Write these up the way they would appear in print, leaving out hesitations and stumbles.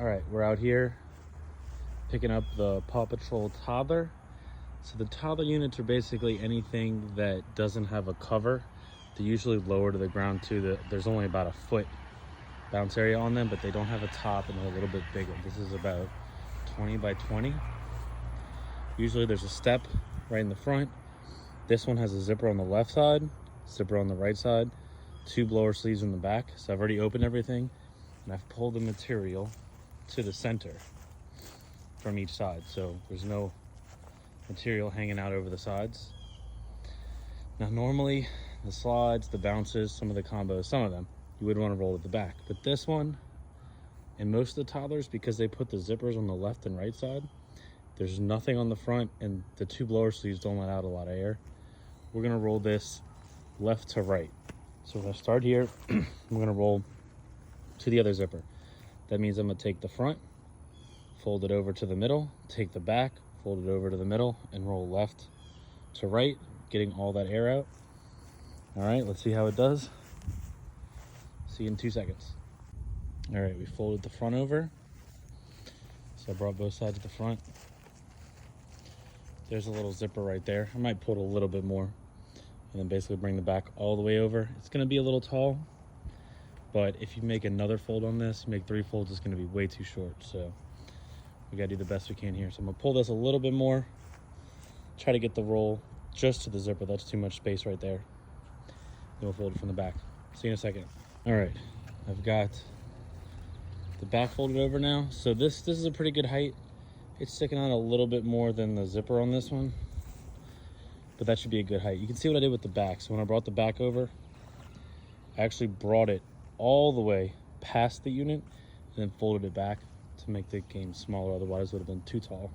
All right, we're out here picking up the Paw Patrol toddler. So the toddler units are basically anything that doesn't have a cover. They're usually lower to the ground too. There's only about a foot bounce area on them, but they don't have a top and they're a little bit bigger. This is about 20 by 20. Usually there's a step right in the front. This one has a zipper on the left side, zipper on the right side, 2 blower sleeves in the back. So I've already opened everything and I've pulled the material to the center from each side. So there's no material hanging out over the sides. Now normally the slides, the bounces, some of the combos, some of them, you would want to roll at the back. But this one, and most of the toddlers, because they put the zippers on the left and right side, there's nothing on the front and the 2 blower sleeves don't let out a lot of air. We're gonna roll this left to right. So we're gonna start here. I'm gonna roll to the other zipper. That means I'm gonna take the front, fold it over to the middle, take the back, fold it over to the middle, and roll left to right, getting all that air out. All right, let's see how it does. See you in 2 seconds. All right, we folded the front over. So I brought both sides of the front. There's a little zipper right there. I might pull it a little bit more and then basically bring the back all the way over. It's gonna be a little tall, but if you make another fold on this, you make 3 folds, it's gonna be way too short. So we gotta do the best we can here. So I'm gonna pull this a little bit more, try to get the roll just to the zipper. That's too much space right there. Then we'll fold it from the back. See you in a second. All right, I've got the back folded over now. So this is a pretty good height. It's sticking out a little bit more than the zipper on this one, but that should be a good height. You can see what I did with the back. So when I brought the back over, I actually brought it all the way past the unit and then folded it back to make the game smaller. Otherwise it would have been too tall.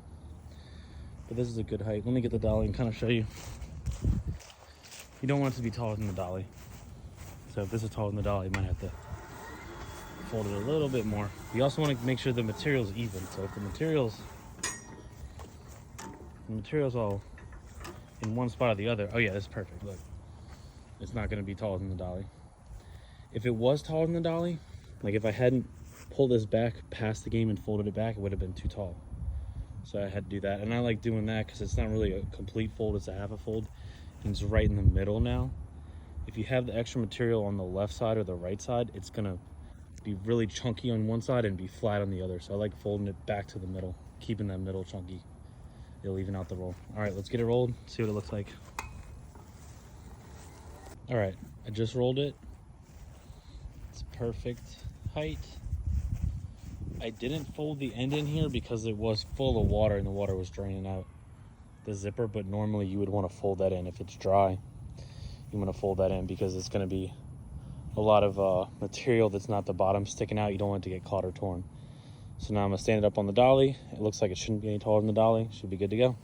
But this is a good height. Let me get the dolly and kind of show you. You don't want it to be taller than the dolly. So if this is taller than the dolly, you might have to fold it a little bit more. You also want to make sure the material's even. So if the material's all in one spot or the other, oh yeah, that's perfect. Look, it's not going to be taller than the dolly. If it was taller than the dolly, like if I hadn't pulled this back past the game and folded it back, it would have been too tall. So I had to do that, and I like doing that because it's not really a complete fold, it's a half a fold, and it's right in the middle now. If you have the extra material on the left side or the right side, it's gonna be really chunky on one side and be flat on the other. So I like folding it back to the middle, keeping that middle chunky. It'll even out the roll. All right, let's get it rolled, see what it looks like. All right, I just rolled it. It's perfect height. I didn't fold the end in here because it was full of water and the water was draining out the zipper, but normally you would want to fold that in. If it's dry, you want to fold that in because it's going to be a lot of material that's not the bottom sticking out. You don't want it to get caught or torn. So now I'm going to stand it up on the dolly. It looks like it shouldn't be any taller than the dolly. Should be good to go.